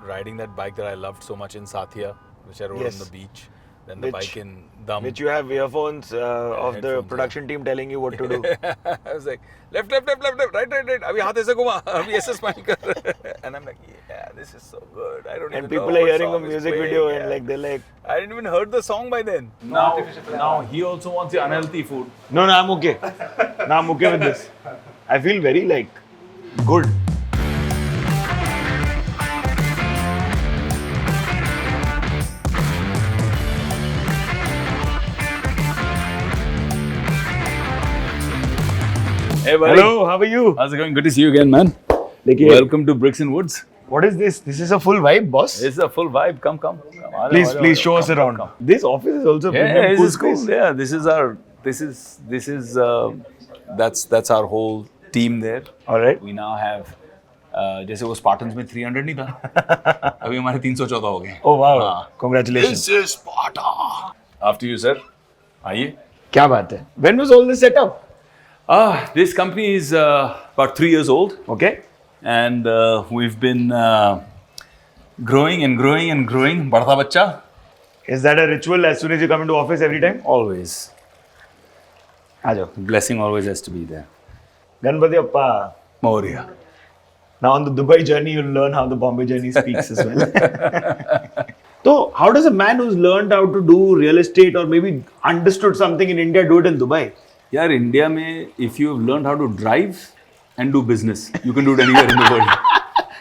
riding that bike that I loved so much in Sathia, which I rode Yes. on the beach. Then the bike in Dam. Which you have earphones of the headphones, production team telling you what to do. I was like, left, right. Abhi haath aise ghuma, abhi aise smile kar. And I'm like, yeah, this is so good. I don't even And know people are what hearing a song is music playing, video yeah. and like they're like, I didn't even heard the song by then. Now he also wants the unhealthy food. no, I'm okay. No, I'm okay with this. I feel very like good. Hey buddy. Hello, how are you? How's it going? Good to see you again, man. Dekhiye, Welcome to Bricks and Woods. what is this? This is a full vibe, boss. It's a full vibe. Come. Please show us around. This office is also Yeah, premium this cool is cool. space. Yeah, this is that's our whole team there. All right. We now have जैसे वो Spartans में 300 नहीं था, अभी हमारे 314 हो गए. Oh wow. हाँ. Congratulations. This is Sparta. After you, sir. आइए. क्या बात है? When was all this set up? This company is about 3 years old, Okay. and we've been growing and growing. बढ़ता बच्चा. Is that a ritual as soon as you come into office every time? Always. आ जाओ. Blessing always has to be there. Ganpati Appa. Moria. Now on the Dubai journey, you'll learn how the Bombay journey speaks as well. So, how does a man who's learned how to do real estate or maybe understood something in India do it in Dubai? यार India में if you've learned how to drive and do business, you can do it anywhere in the world.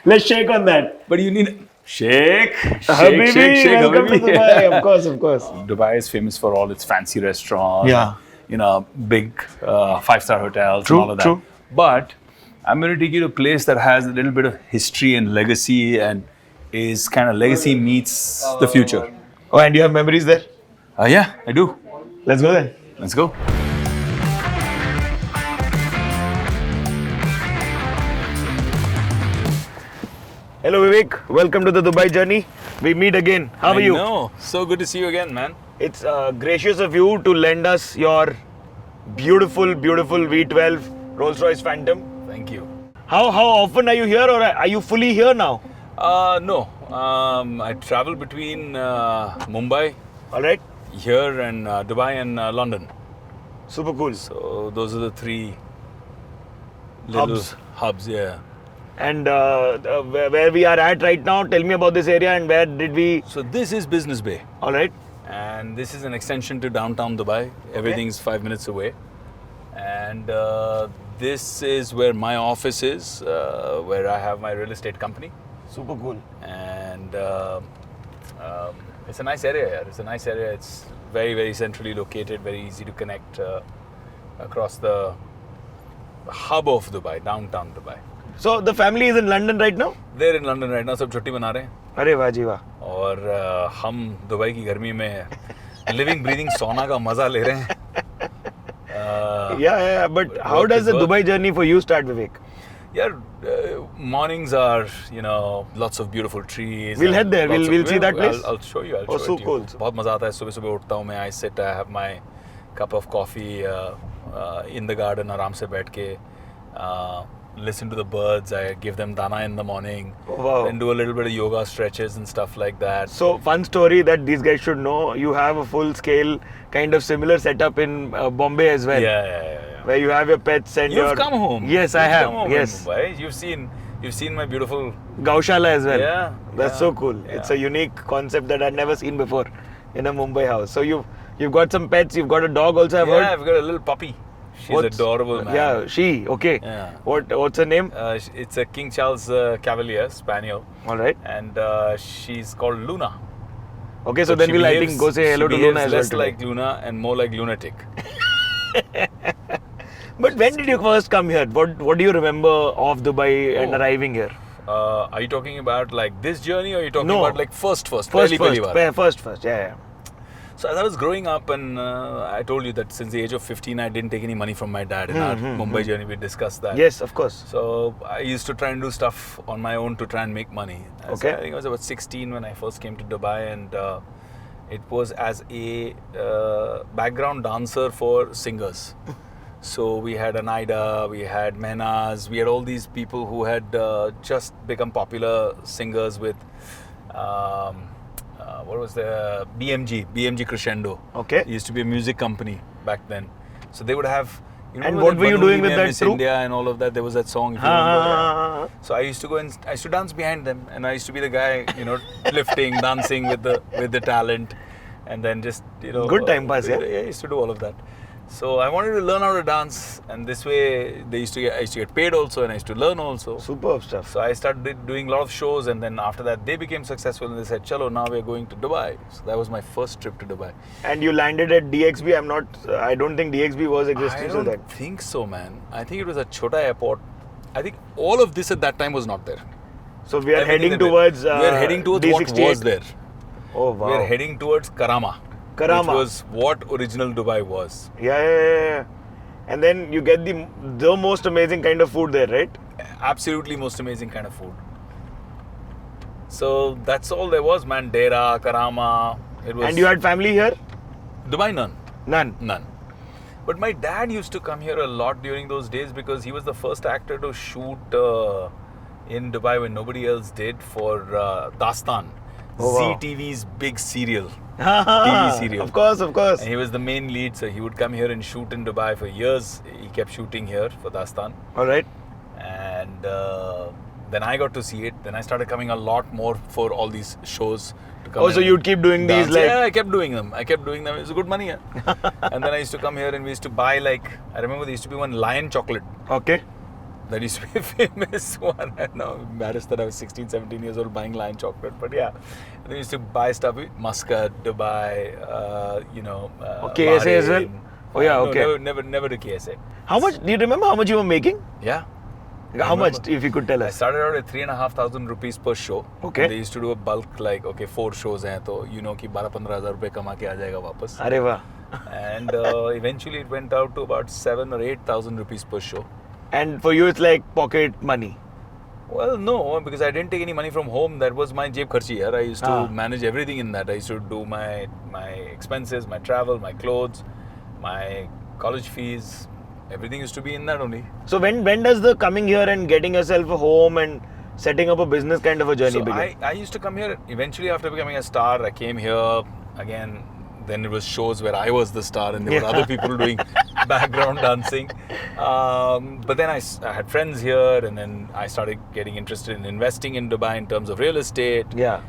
Let's shake on that. But you need shake, Habibi, welcome to Dubai. Of course. Dubai is famous for all its fancy restaurants. Yeah. You know, big 5-star hotels True, and all of that. true. But I'm going to take you to a place that has a little bit of history and legacy and is kind of legacy meets the future. Oh, and you have memories there? Yeah, I do. Let's go then. Let's go. Hello Vivek, welcome to the Dubai journey. We meet again. How are you? No, so good to see you again, man. It's gracious of you to lend us your beautiful V12 Rolls-Royce Phantom. Thank you. How often are you here, or are you fully here now? No. I travel between Mumbai, All right. here, and Dubai and London. Super cool. So those are the three little hubs. Yeah. And where we are at right now, tell me about this area and where did we... So this is Business Bay, All right. and this is an extension to downtown Dubai. Everything's 5 minutes away, and this is where my office is, where I have my real estate company. Super cool. And it's a nice area here. It's a nice area. It's very, very centrally located, very easy to connect across the hub of Dubai, downtown Dubai. So the family is in London right now? They're in London right now, सब छुट्टी मना रहे हैं. अरे वाह जी वाह. और हम दुबई की गर्मी में लिविंग ब्रीदिंग सोना का मजा ले रहे हैं. Yeah, but how does the Dubai journey for you start, Vivek? Yeah, mornings are, lots of beautiful trees. We'll head there. We'll see that place. I'll show you. Oh, so cool. बहुत मजा आता है. सुबह उठता हूँ मैं. I sit, I have my cup of coffee in the garden, आराम से बैठ के. Listen to the birds. I give them dana in the morning. Oh, wow. Then do a little bit of yoga stretches and stuff like that. So fun story that these guys should know. You have a full scale kind of similar setup in Bombay as well. Yeah. Where you have your pets and You've come home. Yes, I You've have. Come home Yes. in Mumbai. You've seen my beautiful Gaushala as well. Yeah. That's so cool. It's a unique concept that I'd never seen before in a Mumbai house. So you've got some pets. You've got a dog also. I've heard. I've got a little puppy. She's adorable, man. Yeah, she. Okay. Yeah. What's her name? It's a King Charles Cavalier Spaniel. All right. And she's called Luna. Okay, so then we'll I think go say hello to Luna as well. Less like Luna and more like lunatic. But when did you first come here? What do you remember of Dubai and arriving here? Are you talking about like this journey, or are you talking No. about like first? First. Yeah. So as I was growing up, and I told you that since the age of 15, I didn't take any money from my dad in our Mumbai journey. We discussed that. Yes, of course. So I used to try and do stuff on my own to try and make money. Okay. So I think I was about 16 when I first came to Dubai, and it was as a background dancer for singers. So we had Anaida, we had Mehnaz, we had all these people who had just become popular singers with what was the BMG Crescendo. Okay. It used to be a music company back then. So they would have. You And remember what that were you Banu doing with Mia, that Miss troupe? India and all of that. There was that song. If you remember. So I used to go and I used to dance behind them, and I used to be the guy, you know, lifting, dancing with the talent, and then just Good time pass, yeah? I used to do all of that. So I wanted to learn how to dance, and this way I used to get paid also, and I used to learn also. Superb stuff. So I started doing a lot of shows, and then after that they became successful, and they said, "Chalo, now we're going to Dubai." So that was my first trip to Dubai. And you landed at DXB. I don't think DXB was I existing so don't that. think so, man. I think it was a Chota airport. I think all of this at that time was not there. So we are Everything heading that towards. we are heading towards what D68. was there. Oh wow. We are heading towards Karama. Karama. Which was what original Dubai was. Yeah. And then you get the most amazing kind of food there, right? Absolutely most amazing kind of food. So that's all there was, man. Dera, Karama. It was. And you had family here? Dubai, none. None. But my dad used to come here a lot during those days because he was the first actor to shoot in Dubai when nobody else did for Dastan. Oh, wow. Zee TV's big serial. TV serial. Of course. And he was the main lead, so he would come here and shoot in Dubai for years. He kept shooting here for Dastan. All right. And then I got to see it. Then I started coming a lot more for all these shows. To come Oh, so and you'd keep doing dance. these like. Yeah, I kept doing them. It was good money. Yeah. And then I used to come here and we used to buy I remember there used to be one Lion chocolate. Okay. That used to be a famous one. I'm now embarrassed that I was 16, 17 years old buying Lion chocolate. But yeah, and we used to buy stuff with Muscat, Dubai, KSA as well? Bahrain. Oh yeah, No, okay. never the KSA. How much? Do you remember how much you were making? Yeah. How much, if you could tell I us? started out at 3,500 rupees per show. Okay. And they used to do a bulk 4 shows hain, so you know कि 12-15,000 रुपए कमा के आ जाएगा वापस. अरे वाह. And eventually it went out to about 7,000 or 8,000 rupees per show. And for you, it's like pocket money. Well, no, because I didn't take any money from home. That was my jeb kharchi. I used to manage everything in that. I used to do my expenses, my travel, my clothes, my college fees. Everything used to be in that only. So when does the coming here and getting yourself a home and setting up a business kind of a journey So begin? I used to come here. Eventually, after becoming a star, I came here again. Then it was shows where I was the star and there were other people doing background dancing. But then I had friends here, and then I started getting interested in investing in Dubai in terms of real estate. Yeah.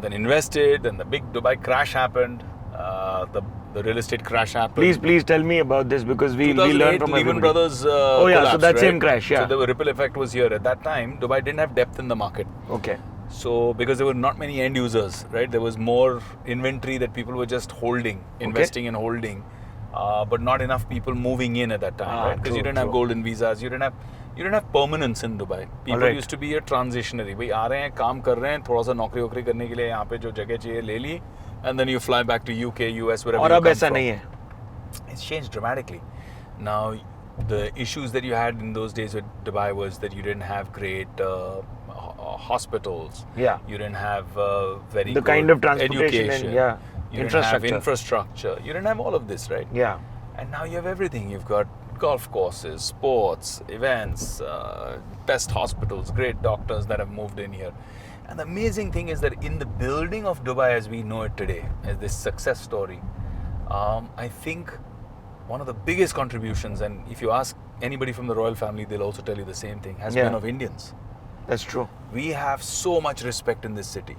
Then invested, and the big Dubai crash happened. The real estate crash happened. Please tell me about this because we 2008, learn from Lehman everybody. Brothers Oh yeah, so collapsed, that right? same crash, yeah. So the ripple effect was here. At that time, Dubai didn't have depth in the market. Okay. So because there were not many end users, right? There was more inventory that people were just holding, investing and holding, but not enough people moving in at that time, right? Because you didn't have golden visas, you didn't have permanence in Dubai. People used to be a transitionary. भाई आ रहे हैं, काम कर रहे हैं, थोड़ा सा नौकरी वोकरी करने के लिए यहाँ पे जो जगह चाहिए ले ली, and then you fly back to UK, US, wherever और you अब come ऐसा from. नहीं है. It's changed dramatically. Now, the issues that you had in those days with Dubai was that you didn't have great hospitals. Yeah. You didn't have very The good kind of transportation education. and You didn't have infrastructure. You didn't have all of this, right? Yeah. And now you have everything. You've got golf courses, sports, events, best hospitals, great doctors that have moved in here. And the amazing thing is that in the building of Dubai as we know it today, as this success story, I think one of the biggest contributions, and if you ask anybody from the royal family, they'll also tell you the same thing, has been of Indians. That's true. We have so much respect in this city.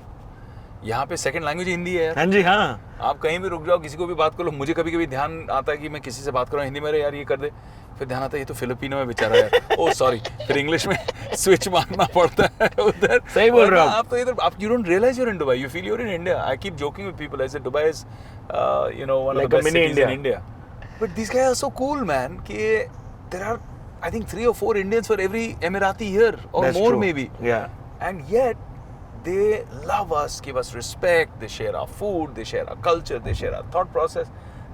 यहाँ पे second language Hindi है यार. हाँ जी हाँ. आप कहीं भी रुक जाओ, किसी को भी बात करो. मुझे कभी कभी ध्यान आता है कि मैं किसी से बात कर रहा हूँ हिंदी में, यार ये कर दे, फिर ध्यान आता है ये तो फिलिपिनो में बेचारा है. ओह सॉरी, फिर इंग्लिश में स्विच मारना पड़ता है उधर. सही बोल रहे हो आप तो इधर आप, you don't realize you're in Dubai, you feel you're in India. I keep joking with people. I said Dubai is one like of the a best mini cities in India. But these guys are so cool, man. कि there are I think 3 or 4 Indians for every Emirati here, or That's more true. maybe. Yeah. And yet they love us, give us respect, they share our food, they share our culture, they share our thought process.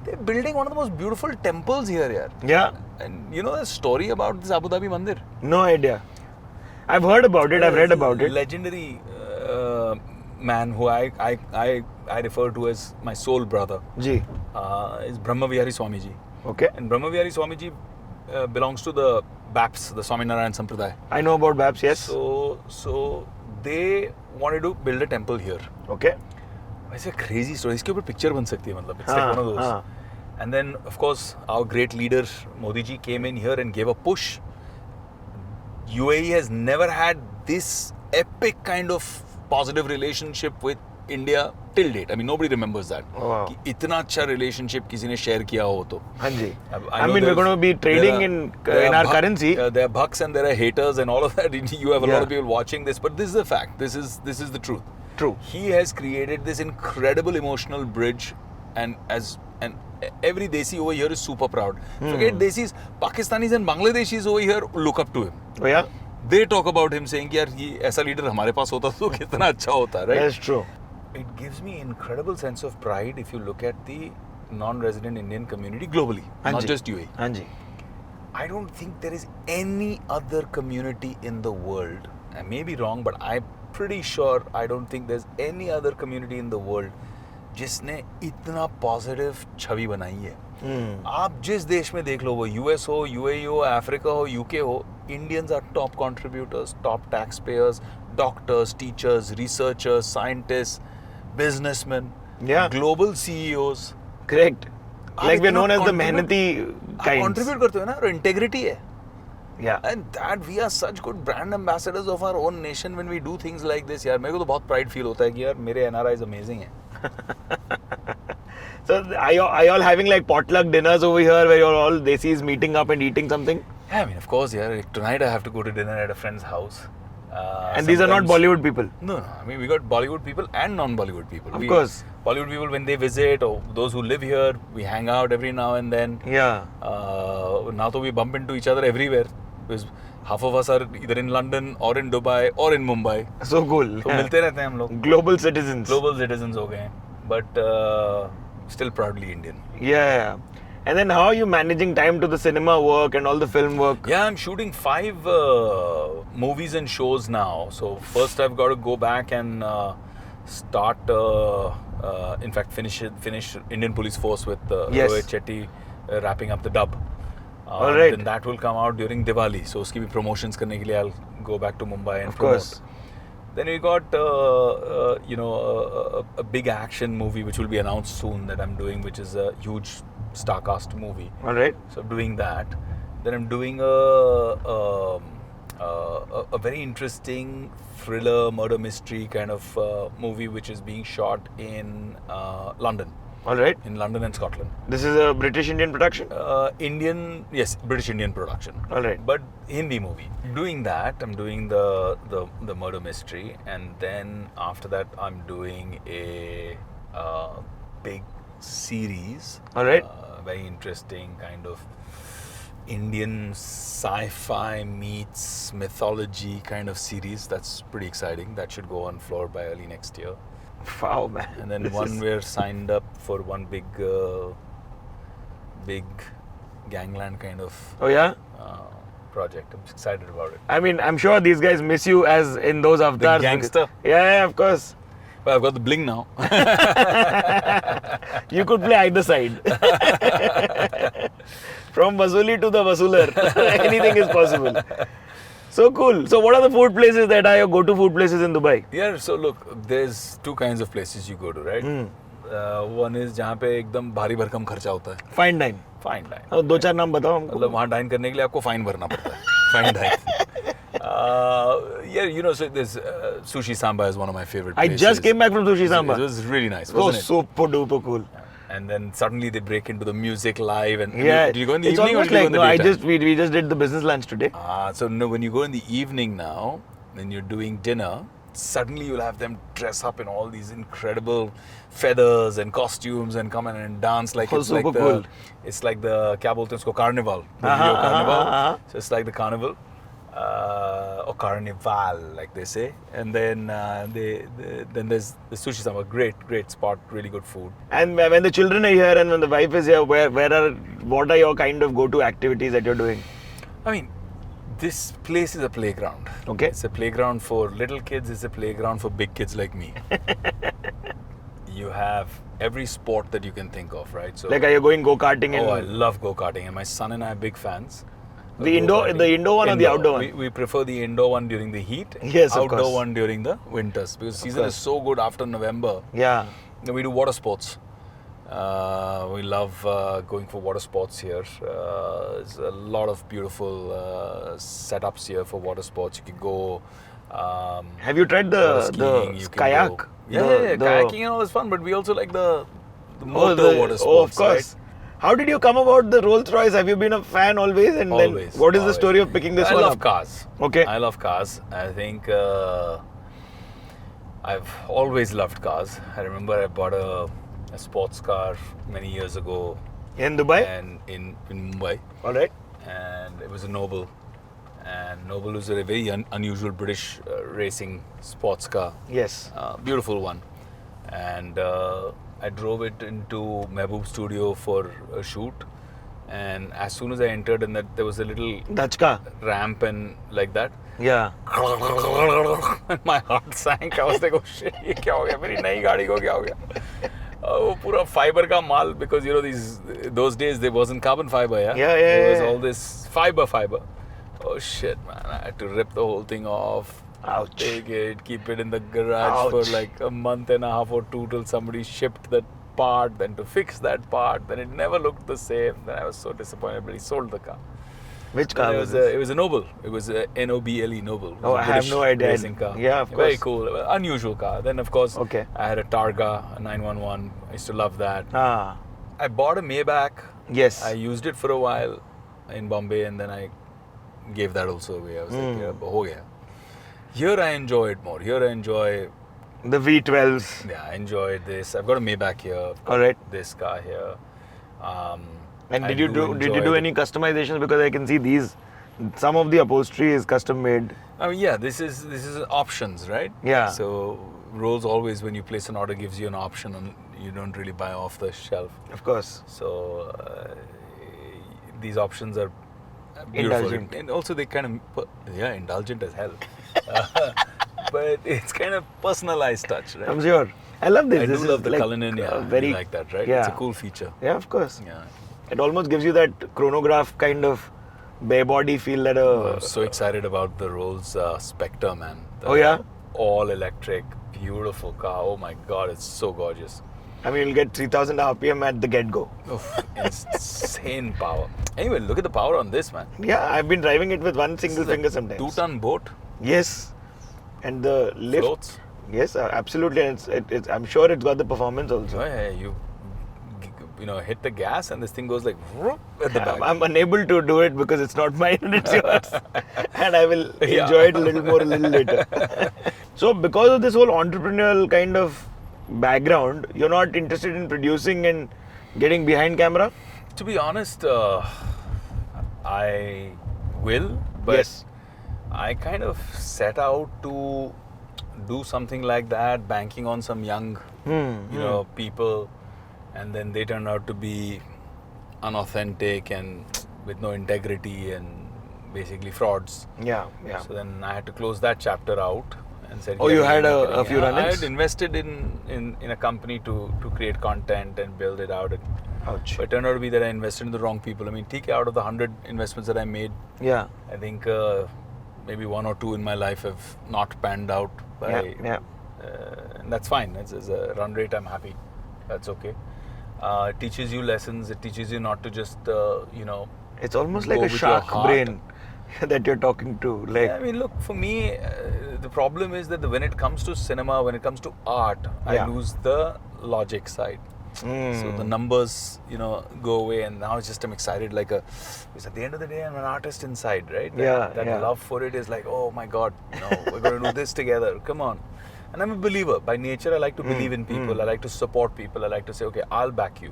They're building one of the most beautiful temples here, yaar. Yeah. And you know the story about this Abu Dhabi Mandir? No idea. I've heard about it, I've read about it. Legendary man who I refer to as my soul brother Ji. is Brahma Vihari Swamiji. Okay. And Brahma Vihari Swamiji belongs to the BAPS, the Swaminarayan Sampradaya. I know about BAPS, yes. So they wanted to build a temple here. Okay. It's a crazy story. इसके ऊपर picture बन सकती है मतलब. It's like one of those. And then, of course, our great leader Modi ji came in here and gave a push. UAE has never had this epic kind of positive relationship with India till date. I mean, nobody remembers that. Oh, wow. कि इतना अच्छा relationship किसी ने share किया हो तो. हाँ जी. I mean, we're going to be trading in our currency. There are bucks and there are haters and all of that. You have a lot of people watching this, but this is the fact. This is the truth. True. He has created this incredible emotional bridge, and every Desi over here is super proud. Forget Desis, Pakistanis and Bangladeshis over here look up to him. Oh yeah. They talk about him saying, "यार ये ऐसा leader हमारे पास होता तो कितना अच्छा होता," right? That's true. It gives me incredible sense of pride if you look at the non-resident Indian community globally, not just UAE. हाँ जी. I don't think there is any other community in the world. I may be wrong, but I'm pretty sure I don't think there's any other community in the world जिसने इतना positive छवि बनाई है. आप जिस देश में देख लो, वो यूएस हो, यूएई हो, अफ्रीका हो, यूके हो, Indians are top contributors, top tax payers, doctors, teachers, researchers, scientist, businessman, global CEOs. Correct. Like we're known as the मेहनती kinds. कंट्रीब्यूट करते हो ना, और इंटेग्रिटी है. Yeah. And that we are such good brand ambassadors of our own nation when we do things like this. यार मेरे को तो बहुत प्राइड फील होता है कि यार मेरे NRIs amazing हैं. So are you all having like potluck dinners over here where you're all Desis meeting up and eating something? Yeah, I mean, of course, yeah. Tonight I have to go to dinner at a friend's house. And these are not Bollywood people? No. I mean, we got Bollywood people and non-Bollywood people. Of course. Bollywood people, when they visit, or those who live here, we hang out every now and then. Yeah. Now we bump into each other everywhere. Because half of us are either in London or in Dubai or in Mumbai. So cool. तो मिलते रहते हैं हम लोग. Global citizens. Global citizens हो गए हैं. But still proudly Indian. Yeah. And then how are you managing time to the cinema work and all the film work? Yeah, I'm shooting 5 movies and shows now. So first I've got to go back and start, in fact, finish Indian Police Force with Rohit Chetty wrapping up the dub. All right. Then that will come out during Diwali. So uski bhi promotions karne ke liye I'll go back to Mumbai and of promote. Course. Then we got, a big action movie which will be announced soon that I'm doing, which is a huge star-cast movie. All right. So I'm doing that. Then I'm doing a very interesting thriller, murder mystery kind of movie which is being shot in London. All right. In London and Scotland. This is a British Indian production? British Indian production. All right. But Hindi movie. Doing that, I'm doing the murder mystery, and then after that, I'm doing a big series. All right. Very interesting kind of Indian sci-fi meets mythology kind of series. That's pretty exciting. That should go on floor by early next year. Wow, man. And then we're signed up for one big gangland kind of project. I'm excited about it. I mean, I'm sure these guys miss you as in those avatars. The gangster? Yeah, of course. Well, I've got the bling now. You could play either side. From Vasuli to the Vasuler. Anything is possible. So cool. So what are the food places that are your go-to food places in Dubai? Yeah, so look, there's 2 kinds of places you go to, right? One is जहाँ पे एकदम भारी भरकम खर्चा होता है. Fine dine. Fine dine. 2-4 नाम बताओ हमको. मतलब वहाँ डाइन करने के लिए आपको फाइन भरना पड़ता है. Fine dine. So this Sushi Samba is one of my favorite places. I just came back from Sushi Samba. It was really nice, wasn't it? Super duper cool. And then suddenly they break into the music live. And yeah, do you go in the it's evening or almost do you go in like the daytime? we just did the business lunch today. So no, when you go in the evening now, when you're doing dinner, suddenly you'll have them dress up in all these incredible feathers and costumes and come in and dance like it's like cool. It's like the क्या बोलते हैं उसको carnival, the Rio carnival. So it's like the carnival. Or carnival, like they say, and then then there's the Sushi Samba, great spot, really good food. And when the children are here and when the wife is here, what are your kind of go-to activities that you're doing? I mean, this place is a playground. Okay. It's a playground for little kids. It's a playground for big kids like me. You have every sport that you can think of, right? So like, are you going go-karting? I love go-karting, and my son and I are big fans. The indoor one or the outdoor one? We prefer the indoor one during the heat. Yes, of outdoor course. one during the winters because season is course. so good after November. Yeah. We do water sports. We love going for water sports here. There's a lot of beautiful setups here for water sports. You can go. Have you tried water skiing, the you can kayak? go- Yeah, kayaking and all is fun, but we also like the motor water sports. Oh, of course. Right? How did you come about the Rolls Royce? Have you been a fan always? And Always. then what is the always. story of picking this I one love up? cars. Okay. I love cars. I think I've always loved cars. I remember I bought a sports car many years ago In Dubai? and in Mumbai, All right. and it was a Noble. And Noble was a very unusual British racing sports car. Yes. Beautiful one. And I drove it into Mehboob studio for a shoot. And as soon as I entered, and that there was a little Dutch car. ramp and like that, Yeah. and my heart sank. I was like, oh shit, ये क्या हो गया? मेरी नई गाड़ी को क्या हो गया? वो पूरा fiber का माल, because you know those days there wasn't carbon fiber, yeah. Yeah. It was all this fiber. Oh shit, man! I had to rip the whole thing off. Ouch. Take it, keep it in the garage for Ouch. like a month and a half or two till somebody shipped that part. Then to fix that part, then it never looked the same. Then I was so disappointed, but he sold the car. Which car it was was this? It was a Noble. It was a Noble Noble. It was Oh, a I have British no idea. Racing car. Yeah, of Very course. cool, unusual car. Then of course, Okay. I had a Targa, a 911. I used to love that. Ah. I bought a Maybach. Yes. I used it for a while in Bombay, and then I gave that also away. I was like, yeah, ho gaya. Here I enjoy it more. Here I enjoy. The V12s. Yeah, I enjoyed this. I've got a Maybach here. I've got All right. This car here. And I did you enjoy do the- any customizations? Because I can see these. Some of the upholstery is custom made. I mean, yeah, this is options, right? Yeah. So Rolls always, when you place an order, gives you an option, and you don't really buy off the shelf. Of course. So these options are beautiful, Indulgent. and also they kind of indulgent as hell. But it's kind of personalized touch, right? I'm sure. I love this. I This do is love the like Cullinan. Yeah, very you like that, right? Yeah. It's a cool feature. Yeah, of course. Yeah. It almost gives you that chronograph kind of bare body feel that I'm so excited about the Rolls Spectre, man. Oh, yeah? All electric, beautiful car. Oh my god, it's so gorgeous. I mean, you'll get 3000 RPM at the get-go. Oof, insane power. Anyway, look at the power on this, man. Yeah, I've been driving it with one single finger sometimes. 2-ton boat, Yes. And the lift. floats. Yes, absolutely. And it's, I'm sure it's got the performance also. Oh, yeah, you know, hit the gas and this thing goes like whoop at the back. I'm unable to do it because it's not mine and it's yours. And I will Yeah. enjoy it a little more a little later. So because of this whole entrepreneurial kind of background, you're not interested in producing and getting behind camera? To be honest, I will, but Yes. I kind of set out to do something like that, banking on some young, you know, people, and then they turned out to be unauthentic and with no integrity and basically frauds. Yeah, yeah. So then I had to close that chapter out and said, Oh, yeah, you we're had not a getting- few Yeah, I run-ins? had invested in a company to create content and build it out. Ouch. But it turned out to be that I invested in the wrong people. I mean, TK, out of the 100 investments that I made, Yeah. I think maybe 1 or 2 in my life have not panned out. Yeah. And that's fine. It's a run rate. I'm happy. That's okay. It teaches you lessons. It teaches you not to just, you know. It's almost go like a with your shark heart. brain that you're talking to. Like, Yeah, I mean, look, for me, the problem is that when it comes to cinema, when it comes to art, Yeah. I lose the logic side. So the numbers, you know, go away, and now it's just I'm excited because at the end of the day, I'm an artist inside, right? That Yeah. love for it is like, oh my God, you know, we're going to do this together. Come on. And I'm a believer. By nature, I like to believe in people. I like to support people. I like to say, okay, I'll back you.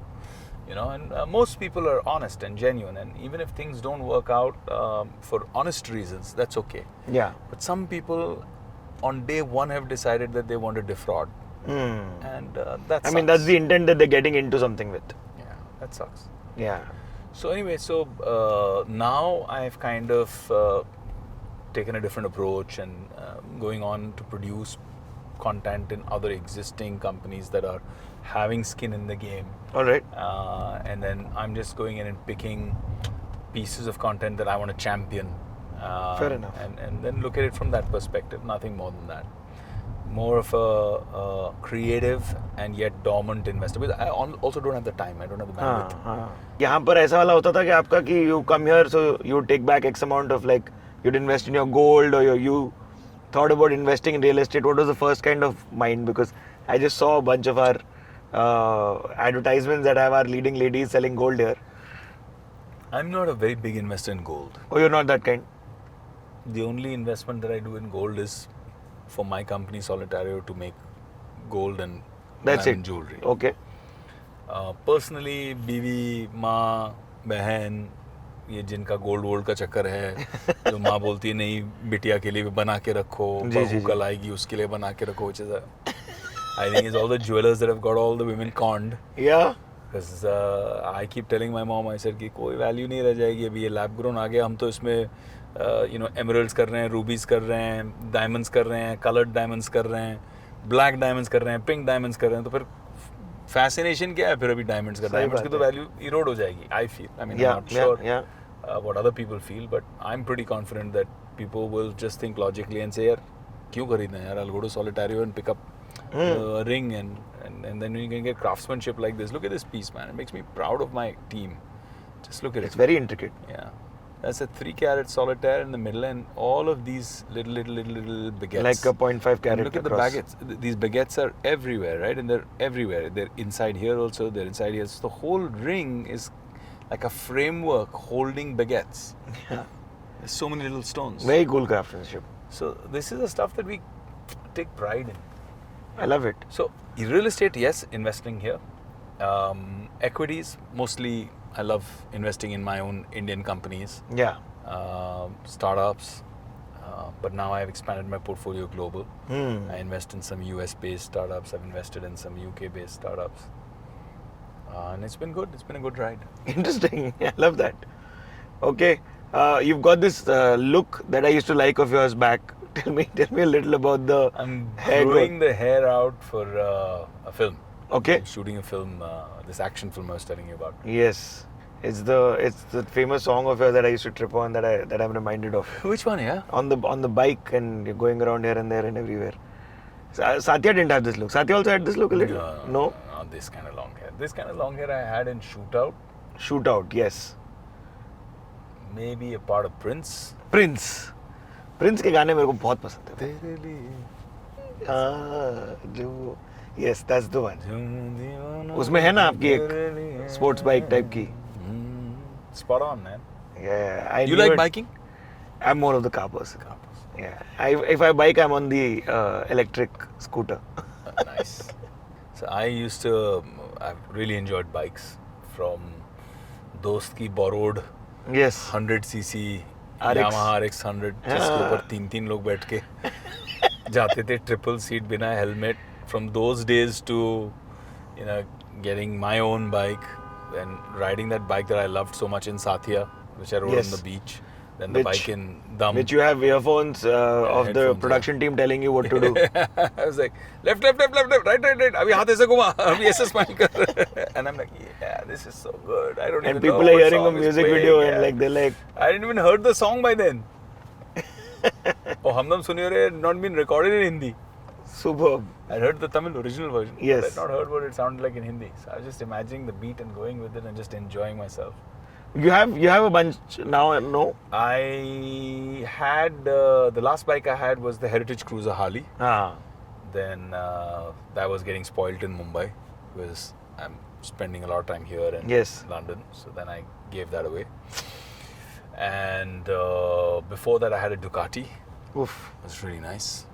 You know, and most people are honest and genuine. And even if things don't work out for honest reasons, that's okay. yeah. But some people on day one have decided that they want to defraud. And that I mean, that's the intent that they're getting into something with. Yeah, that sucks. Yeah. So anyway, now I've kind of taken a different approach and going on to produce content in other existing companies that are having skin in the game. All right. And then I'm just going in and picking pieces of content that I want to champion. Fair enough. And then look at it from that perspective, nothing more than that. More of a creative and yet dormant investor. Because I also don't have the time, I don't have the bandwidth. हाँ. यहाँ पर ऐसा वाला होता था कि आपका कि you come here so you take back X amount of like you'd invest in your gold or you thought about investing in real estate. What was the first kind of mind? Because I just saw a bunch of our advertisements that have our leading ladies selling gold here. I'm not a very big investor in gold. Oh, you're not that kind? The only investment that I do in gold is for my company Solitario to make gold and That's diamond it. jewelry. Okay. Personally, बीवी, माँ, बहन, ये जिनका gold का चक्कर है, जो माँ बोलती है नहीं बिटिया के लिए भी बना के रखो, बहू कल आएगी उसके लिए बना के रखो, which is I think it's all the jewelers that have got all the women conned. Yeah. Because I keep telling my mom, I said कि कोई वैल्यू नहीं रह जाएगी, अभी ये लैब ग्रोन आ गया, हम तो इसमें एमरल्ड्स कर रहे हैं, रूबीज कर रहे हैं, डायमंड्स कर रहे हैं, कलर्ड डायमंड्स कर रहे हैं, ब्लैक डायमंड्स कर रहे हैं, पिंक डायमंड्स कर रहे हैं, तो फिर फैसिनेशन क्या है फिर अभी डायमंड्स का? डायमंड्स की तो वैल्यू इरोड हो जाएगी, I feel. I mean I am not sure what other people feel, but I'm pretty confident that people will just think logically and say, यार क्यों खरीदना है यार, I'll go to Solitario and pick up a ring and then you can get craftsmanship like this. Look at this piece, man. It makes me proud of my team. Just look at It's it. very intricate. Yeah. That's a 3-carat solitaire in the middle and all of these little baguettes. Like a 0.5 carat. And look at the baguettes. These baguettes are everywhere, right? And they're everywhere. They're inside here also, they're inside here. So the whole ring is like a framework holding baguettes. Yeah. There's so many little stones. Very cool craftsmanship. So this is the stuff that we take pride in. I love it. So real estate, yes, investing here. Equities, mostly I love investing in my own Indian companies. Yeah. Startups. But now I've expanded my portfolio global. I invest in some US-based startups. I've invested in some UK-based startups. And it's been good. It's been a good ride. Interesting. I love that. Okay. You've got this look that I used to like of yours back. Tell me a little about the I'm hair growing growth. the hair out for a film. Okay. I'm shooting a film, this action film I was telling you about. Yes. It's the famous song of yours that I used to trip on that I'm reminded of. Which one, yeah? On the bike and you're going around here and there and everywhere. Satya didn't have this look. Satya also had this look a little? No? Not this kind of long hair. This kind of long hair I had in Shootout. Shootout, yes. Maybe a part of Prince. Prince के गाने मेरे को बहुत पसंद है. तेरे लिए जो yes, that's the one. झूम दीवाना उसमें है ना आपकी तेरे लिए एक स्पोर्ट्स बाइक टाइप की. Spot on, man. Yeah, I You knew like it. biking? I'm more of the car person. Yeah, if I bike, I'm on the electric scooter. Nice. So I've really enjoyed bikes from दोस्त की borrowed Yes. 100cc RX. Yamaha RX 100 जिसके ऊपर 3 लोग बैठ के जाते थे triple seat बिना helmet. From those days to getting my own bike and riding that bike that I loved so much in Sathya, which I rode Yes. on the beach. Then the bike in Dam. Which you have earphones of the headphones, production team telling you what to do. I was like, left, right. अभी हाथ ऐसे घुमा, अभी ऐसे smile कर. And I'm like, yeah, this is so good. I don't And even people know are what hearing a song is music playing, video yeah. and like they're like, I didn't even heard the song by then. Oh, Humdum Suniyore had not been recorded in Hindi. superb. I heard the Tamil original version. Yes. But I had not heard what it sounded like in Hindi. So I was just imagining the beat and going with it and just enjoying myself. You have a bunch now, no? I had the last bike I had was the Heritage Cruiser Harley. Then that was getting spoilt in Mumbai because I'm spending a lot of time here in Yes. London. So then I gave that away. And before that I had a Ducati. Oof. It was really nice.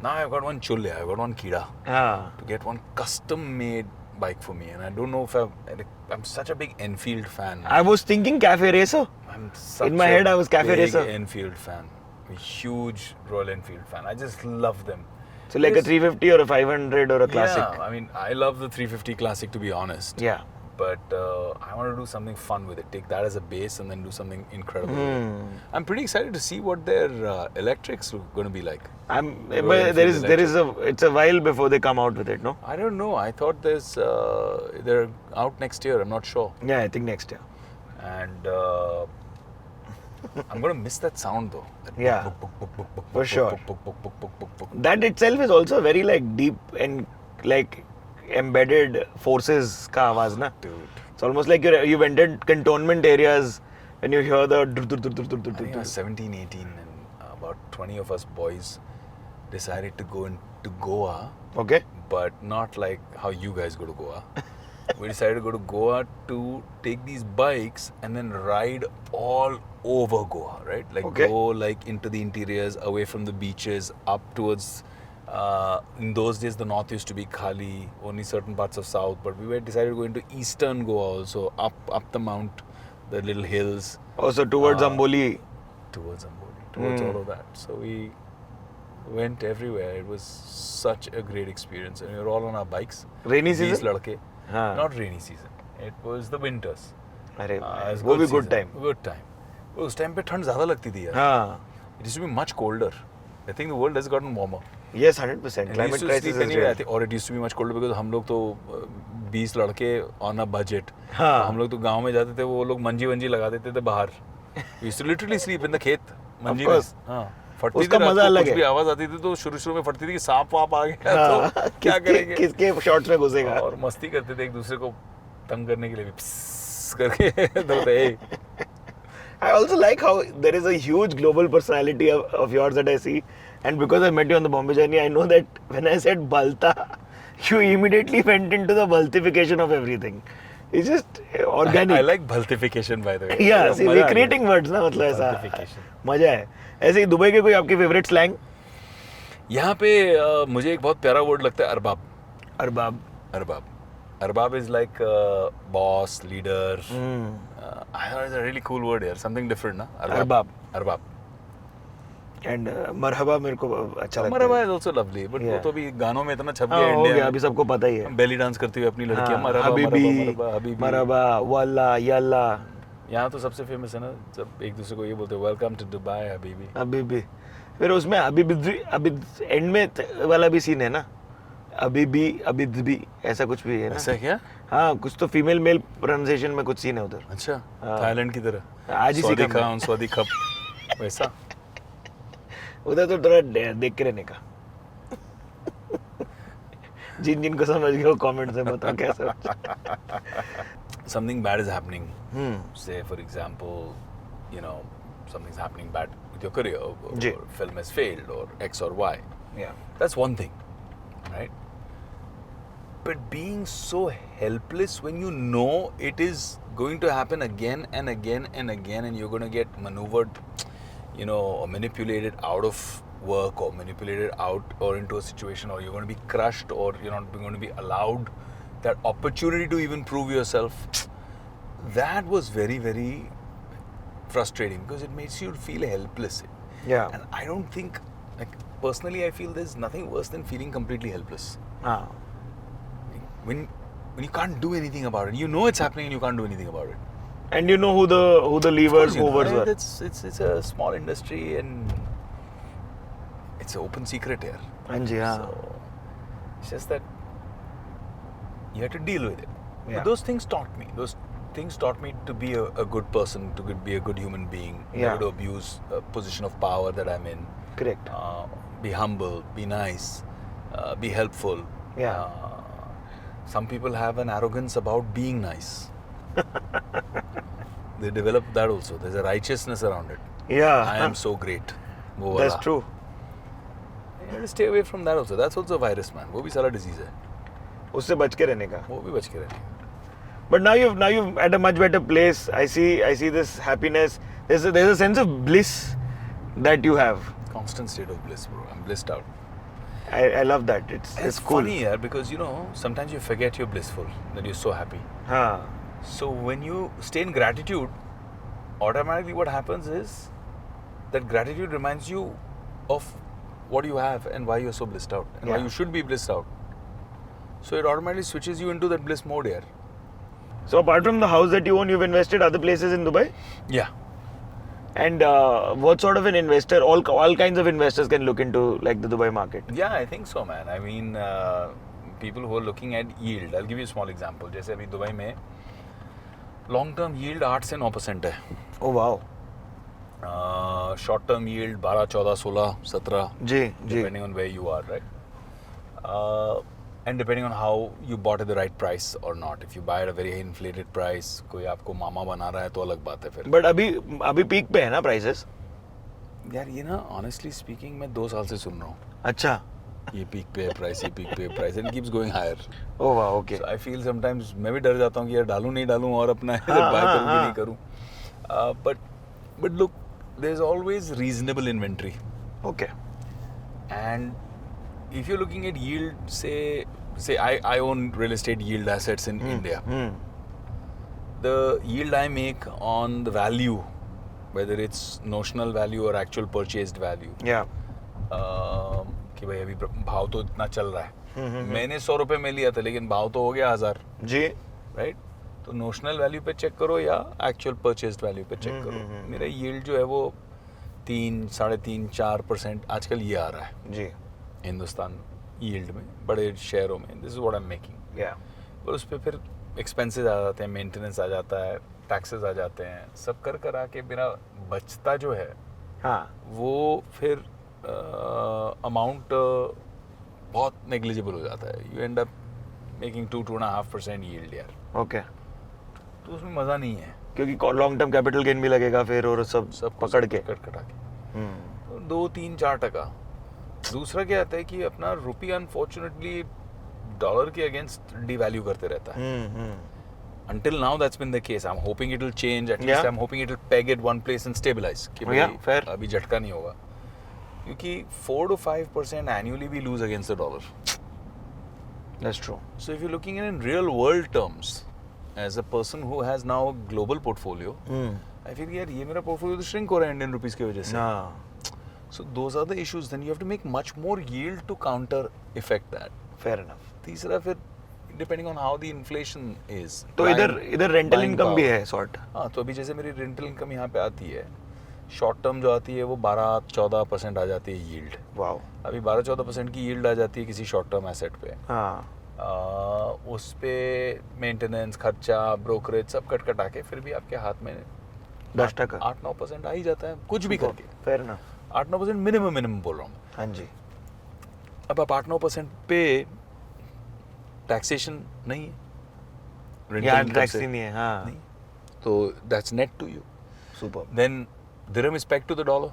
Now I've got one Chulle, I've got one Kida. To get one custom made bike for me. And I don't know if I'm such a big Enfield fan. I was thinking Cafe Racer. I'm such In my head, I was Cafe big Racer. Enfield fan. A huge Royal Enfield fan. I just love them. So like a Yes. 350 or a 500 or a classic. Yeah, I mean, I love the 350 Classic to be honest. Yeah. But I want to do something fun with it. Take that as a base and then do something incredible with it. I'm pretty excited to see what their electrics are going to be like. But it's a while before they come out with it, no? I don't know. I thought they're out next year. I'm not sure. Yeah, I think next year. and I'm gonna miss that sound though. That Yeah. book, book, book, book, book, For book, sure. book, book, book, book, book, book, book. That itself is also very like deep and like embedded forces का आवाज ना. Dude. It's almost like you've entered cantonment areas when you hear the. I think I was 17, 18, and about 20 of us boys decided to go into Goa, Okay. but not like how you guys go to Goa. We decided to go to Goa to take these bikes and then ride all over Goa, right? Like Okay. go like into the interiors, away from the beaches, up towards. In those days, the north used to be khali, only certain parts of south. But we were decided to go into eastern Goa also, up the mount, the little hills. Also towards Amboli. Towards Amboli, towards all of that. So we went everywhere. It was such a great experience, and we were all on our bikes. Rainy These season? ladke. हाँ. Not rainy season. It was the winters. अरे It was वो भी season. good time. Good time. उस time पे ठंड ज़्यादा लगती थी यार. हाँ. It used to be much colder. I think the world has gotten warmer. Yes, 100%. And we used Climate to crisis sleep is anywhere, I real. think, or it used to be much colder because हम लोग तो 20 लड़के on a budget. हाँ. हम लोग तो गांव में जाते थे, वो लोग मंजी वंजी लगा देते थे बाहर. We used to literally sleep in the खेत. मंजी में. course. हाँ. फटती थी उसका रात मजा को, अलग कुछ है. भी आवाज आती थी तो शुरू में फटती थी कि सांप वाप आ गया हाँ. तो क्या करेंगे. किसके शॉर्ट्स में घुसेगा. और मस्ती करते थे एक दूसरे को तंग करने के लिए भी प्स्स करके तो hey. I also like how there is a huge global personality of yours that I see. And because I met you on the Bombay journey, I know that when I said Balta, you immediately went into the Baltification of everything. It's just organic. I like Baltification by the way. Yeah, see, मजा we're आ गया. creating words ना मतलब ऐसा. Baltification. मजा है. ऐसे ही Dubai के कोई आपके फेवरेट स्लैंग? यहाँ पे मुझे एक बहुत प्यारा वर्ड लगता है Arbab. Arbab. Arbab. Arbab is like boss, leader. I thought it's a really cool word here. Something different, na? Arbab. Arbab. And मरहबा मेरे को अच्छा लगता Marhaba है. is also lovely, but Yeah. वो तो अभी गानों में इतना छप हाँ, गया हो गया, इंडिया अभी सबको पता ही है. बेली डांस करती हुई अपनी लड़कियां हाँ, मरहबा हबीबी, मरहबा हबीबी. मरहबा, वाला, यल्ला. यहाँ तो सबसे फेमस है ना, जब एक दूसरे को ये बोलते हैं वेलकम टू दुबई हबीबी. हबीबी. फिर उसमें अभी एंड में वाला भी सीन है ना. अभी ऐसा कुछ भी है ना. ऐसा क्या? हाँ, कुछ तो फीमेल मेल प्रोनाउंसिएशन में कुछ सीन है उधर. अच्छा, हाँ. थाईलैंड की तरह. आज ही सीखा मैं. स्वादी खप वैसा. उधर तो थोड़ा देख के रहने का. जिन को समझ गए वो कमेंट्स में बताओ कैसा. Something bad is happening. Say, for example, something's happening bad with your career, or ji. film has failed, or X or Y. Yeah. That's one thing, right? But being so helpless when you know it is going to happen again and again and again, and you're going to get maneuvered, or manipulated out of work, or manipulated out or into a situation, or you're going to be crushed, or you're not going to be allowed that opportunity to even prove yourself. That was very, very frustrating because it makes you feel helpless. Yeah. And I don't think, personally, I feel there's nothing worse than feeling completely helpless. हाँ. When you can't do anything about it, you know it's happening and you can't do anything about it. And you know who the levers, movers were. It's a small industry and it's an open secret here. हाँ जी, हाँ. So it's just that you have to deal with it. Yeah. But those things taught me. Those things taught me to be a good person, to be a good human being, Yeah. never to abuse a position of power that I'm in. Correct. Be humble, be nice, be helpful. Yeah. Some people have an arrogance about being nice. They develop that also. There's a righteousness around it. Yeah. I am so great. वो That's वाला. true. You have to stay away from that also. That's also a virus, man. वो भी सारा disease है. उससे बच के रहने का. वो भी बच के रहने का. But now you've at a much better place. I see this happiness. There's a sense of bliss that you have. Constant state of bliss, bro. I'm blissed out. I love that. It's cool. funny, yeah, because sometimes you forget you're blissful, that you're so happy. हाँ. So when you stay in gratitude, automatically what happens is that gratitude reminds you of what you have and why you're so blissed out and why Yeah. you should be blissed out. So it automatically switches you into that bliss mode here. So apart from the house that you own, you've invested other places in Dubai. Yeah. And what sort of an investor? All kinds of investors can look into like the Dubai market. Yeah, I think so, man. I mean, people who are looking at yield. I'll give you a small example. जैसे अभी Dubai में long term yield 8 से 9% है. Oh wow. Short term yield 12, 14, 16, 17. Ji. Depending on where you are, right? And depending on how you bought at the right price or not. If you buy at a very inflated price, कोई आपको मामा बना रहा है तो अलग बात है फिर. But अभी पीक पे है ना prices? यार ये ना honestly speaking मैं 2 साल से सुन रहा हूँ. अच्छा. ये पीक पे है प्राइस, ये पीक पे है price, and it keeps going higher. Oh wow, okay. So I feel sometimes मैं भी डर जाता हूँ कि यार डालूं नहीं डालूं और अपना इधर buy करूँ कि नहीं करूँ. But look, there's always reasonable inventory. Okay. And if you're looking at yield, say I own real estate yield assets in India. The yield I make on the value, whether it's notional value or actual purchased value, Yeah. कि भाई अभी भाव तो इतना चल रहा है, मैंने 100 रुपए में लिया था लेकिन भाव तो हो गया 1000, जी. राइट? तो नोशनल वैल्यू पे चेक करो या एक्चुअल परचेस्ड वैल्यू पे चेक करो. मेरा यील्ड जो है वो 3, 3.5, 4% आजकल ये आ रहा है जी. हिंदुस्तान यील्ड में, बड़े शहरों में. This is what I am making. Yeah. पर उस पर फिर एक्सपेंसेस आ जाते हैं, मेंटेनेंस आ जाता है, टैक्सेस आ जाते हैं, सब कर करा के मेरा बचता जो है हाँ. वो फिर अमाउंट बहुत नेग्लिजिबल हो जाता है. You and up making 2.5% yield यार. Okay. तो उसमें मज़ा नहीं है. क्योंकि लॉन्ग टर्म कैपिटल गेन भी लगेगा फिर और सब पकड़ के. कटा के 2, 3, 4%. दूसरा क्या आता है कि अपना रुपी अनफॉर्चुनेटली डॉलर के अगेंस्ट डिवैल्यू करते रहता है. Until now that's been the case. I'm hoping it will change. At least I'm hoping it will peg at one place and stabilize. कि भाई fair. अभी झटका नहीं होगा. क्योंकि 4 to 5% annually we lose against the dollar. That's true. So if you're looking at in real world terms, as a person who has now a global portfolio, I feel यार ये मेरा portfolio तो shrink हो रहा है Indian rupees की वजह से. हाँ. So those are the issues. Then you have to make much more yield to counter effect that. Fair enough. तीसरा फिर depending on how the inflation is. तो इधर रेंटल buying इनकम power. भी है सॉर्ट. हाँ, तो अभी जैसे मेरी रेंटल इनकम यहाँ पे आती है, शॉर्ट टर्म जो आती है वो 12-14% आ जाती है यील्ड. वाओ. अभी 12-14% की यील्ड आ जाती है किसी शॉर्ट टर्म एसेट पे. हाँ. उस पे मेंटेनेंस खर्चा, ब्रोकरेज सब कटा के फिर भी आपके हाथ में 10%. 8-9% आ ही जाता है कुछ भी करके. Fair enough. 8-9% मिनिमम बोल रहा हूँ. हाँ जी. अब आप 8-9% पे टैक्सेशन नहीं है, यहाँ टैक्स ही नहीं है. हाँ. नहीं, तो that's net to you. Super. Then dirham is pegged to the dollar.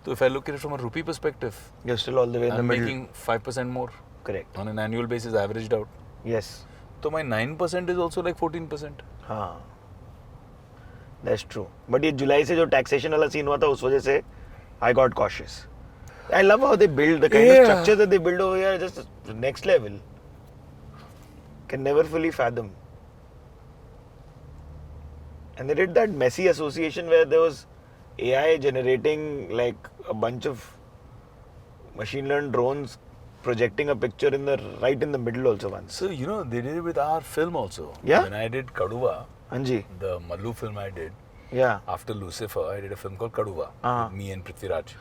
So if I look at it from a rupee perspective, You're still all the way in the I'm middle. making 5% more Correct. on an annual basis, averaged out. Yes. So my 9% is also like 14%. हाँ. That's true. But ये जुलाई से जो taxation वाला scene हुआ था उस वजह से I got cautious. I love how they build the kind of structure that they build over here. Just next level. Can never fully fathom. And they did that messy association where there was AI generating like a bunch of machine learned drones projecting a picture right in the middle also once. So you know they did it with our film also. Yeah? When I did Kaduva, Anji. the Mallu film I did Yeah. after Lucifer, I did a film called Kaduva with me and Prithviraj.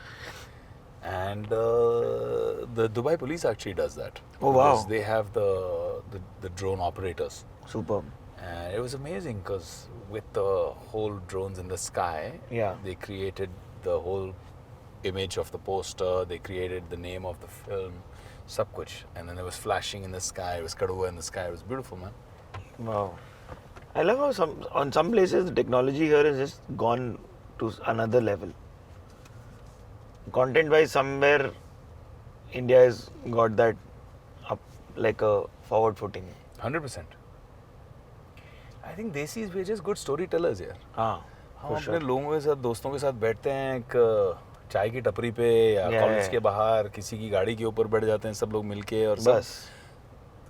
And the Dubai police actually does that. Oh wow. Because they have the drone operators. Superb. And it was amazing because with the whole drones in the sky, Yeah. they created the whole image of the poster, they created the name of the film, sab kuch. And then there was flashing in the sky, it was Kaduva in the sky, it was beautiful, man. Wow. I love how on some places the technology here has just gone to another level. Content wise, somewhere India has got that up like a forward footing. 100%. I think Desis we're just good storytellers here. हाँ. हम अपने लोगों के साथ, दोस्तों के साथ बैठते हैं एक चाय की टपरी पे या कॉलेज के बाहर किसी की गाड़ी के ऊपर बैठ जाते हैं सब लोग मिलके और सब बस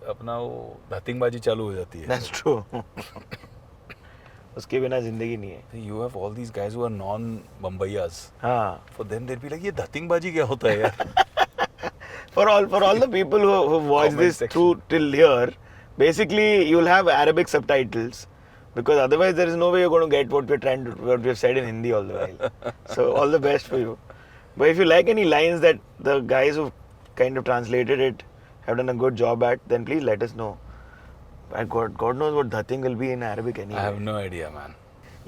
अपना वो धतिंगबाजी चालू हो जाती है. That's true. उसके बिना जिंदगी नहीं है. You have all these guys who are non-Mumbaiyas. हाँ. For them they'll be like ये धतिंगबाजी क्या होता है यार? For all the people who watch this through till here, basically you'll have Arabic subtitles because otherwise there is no way you're going to get what we've said in Hindi all the while. So all the best for you. But if you like any lines that the guys who kind of translated it have done a good job at, then please let us know. God knows what dhating will be in Arabic I anyway. have no idea, man.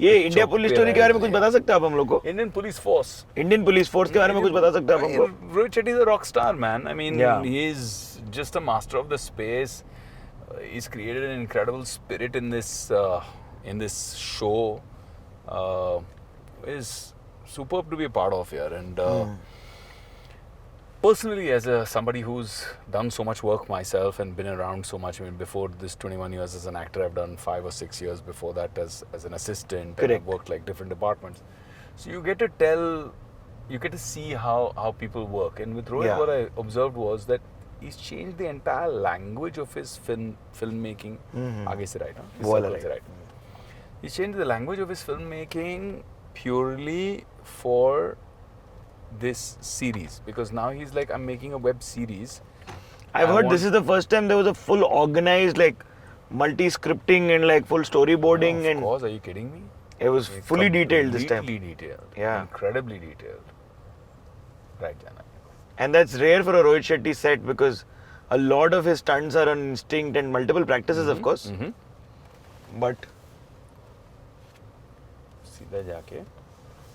ये India police story के बारे में कुछ बता सकते हैं आप हम लोग को? Indian police force. Indian police force के बारे में कुछ बता सकते हैं आप हमको? Rohit Shetty is a rock star, man. I mean, Yeah. he's just a master of the space. He's created an incredible spirit in this show. Is superb to be a part of here, and personally, as somebody who's done so much work myself and been around so much. I mean, before this 21 years as an actor, I've done 5 or 6 years before that as an assistant. And Correct. I've worked like different departments. So you get to see how people work. And with Rohit, Yeah. what I observed was that he's changed the entire language of his filmmaking. आगे से right, huh? वो वाला Circle से right. He's changed the language of his filmmaking purely for this series, because now he's like, I'm making a web series. I've heard this is the first time there was a full organized like multi-scripting and like full storyboarding Of and course, are you kidding me? it was fully detailed this time. Completely detailed. Yeah. Incredibly detailed. Right, Jana. And that's rare for a Rohit Shetty set because a lot of his stunts are on instinct and multiple practices, of course. But सीधा जाके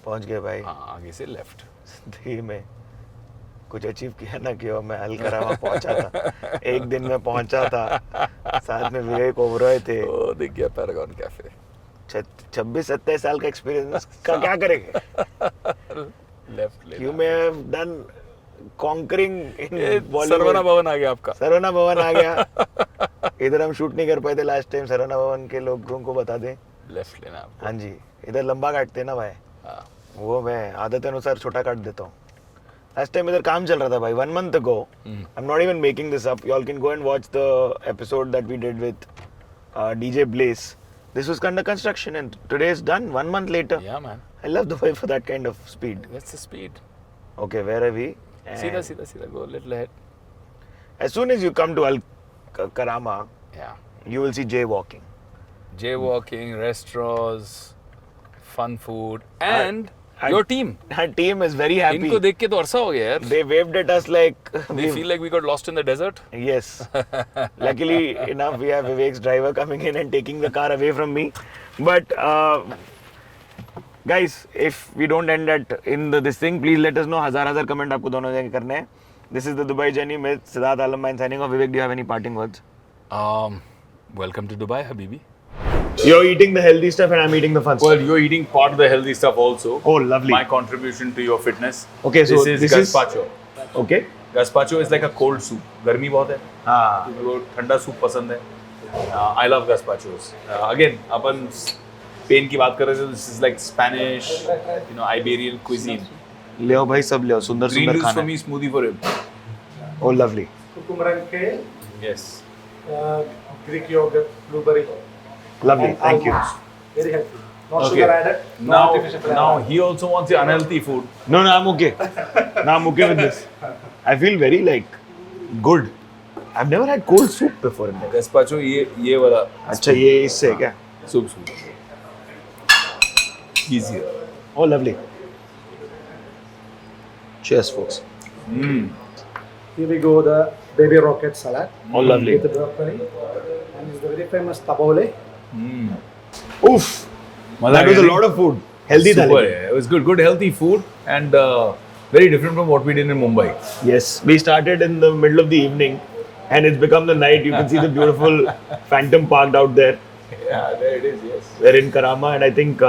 पहुंच गए भाई हाँ आगे से left. जिंदगी में कुछ अचीव किया ना किया मैं अलकरामा पहुंचा था एक दिन में पहुंचा था साथ में विवेक ओबरॉय थे ओ दिख गया पैरागॉन कैफे. 26-27 साल का एक्सपीरियंस का क्या करेंगे left you may have done conquering in Saravana Bhavan आ गया आपका. सरवना भवन आ गया इधर हम शूट नहीं कर पाए थे लास्ट टाइम सरवना भवन के लोगों को बता दें. लेफ्ट लेना आपको. हाँ जी इधर लंबा काटते ना भाई हाँ. वो मैं आदत अनुसार छोटा काट देता हूँ. लास्ट टाइम इधर काम चल रहा था भाई 1 month ago. I'm not even making this up. You all can go and watch the episode that we did with DJ Blaze. This was under construction and today is done 1 month later. Yeah, man. I love Dubai for that kind of speed. That's the speed. Okay, where are we? सीधा सीधा सीधा go a little ahead. As soon as you come to Al Karama, Yeah. you will see jaywalking. Jaywalking, restaurants, fun food, and I- your team. Our team is very happy. इनको देख के तो अरसा हो गया यार. They waved at us like They feel like we got lost in the desert. Yes. Luckily enough, we have Vivek's driver coming in and taking the car away from me. But guys, if we don't end at in this thing, please let us know. हजार comment आपको दोनों जगह करने हैं. This is the Dubai journey with Siddharth Alambain signing off. Vivek, do you have any parting words? Welcome to Dubai, Habibi. You're eating the healthy stuff and I'm eating the fun Well, you're eating part of the healthy stuff also. Oh, lovely. My contribution to your fitness. Okay, so this this is is- gazpacho. Okay. Gazpacho is like a cold soup. गर्मी बहुत है. हाँ. किसी को ठंडा soup पसंद है. I love gazpachos. Again, upon Spain की बात कर रहे थे. This is like Spanish, Iberian cuisine. ले भाई सब ले सुंदर Green सुंदर juice for खाना. me, smoothie for him. Oh, lovely. Cucumber kale, Yes. Greek yogurt, blueberry. Lovely. and Thank you. almonds. Very healthy. No Okay. sugar added. No artificial flavor. Now he also wants the unhealthy food. No, I'm okay. No, I'm okay with this. I feel very like good. I've never had cold soup before in my life. Gazpacho ये वाला अच्छा ये इससे क्या? soup. Easier. Oh, lovely. Cheers, folks. Here we go, the baby rocket salad. Oh, lovely. With the broccoli. And it's the very famous tabole. Oof. That was a lot of food. Healthy Super. thali. It was good healthy food and very different from what we did in Mumbai. Yes, we started in the middle of the evening, and it's become the night. You can see the beautiful Phantom parked out there. Yeah, there it is. Yes. We're in Karama, and I think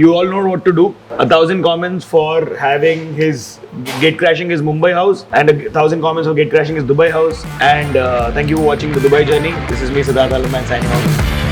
you all know what to do. 1,000 comments for having his gate crashing his Mumbai house, and 1,000 comments for gate crashing his Dubai house. And thank you for watching the Dubai journey. This is me, Siddharth Alambain, signing off.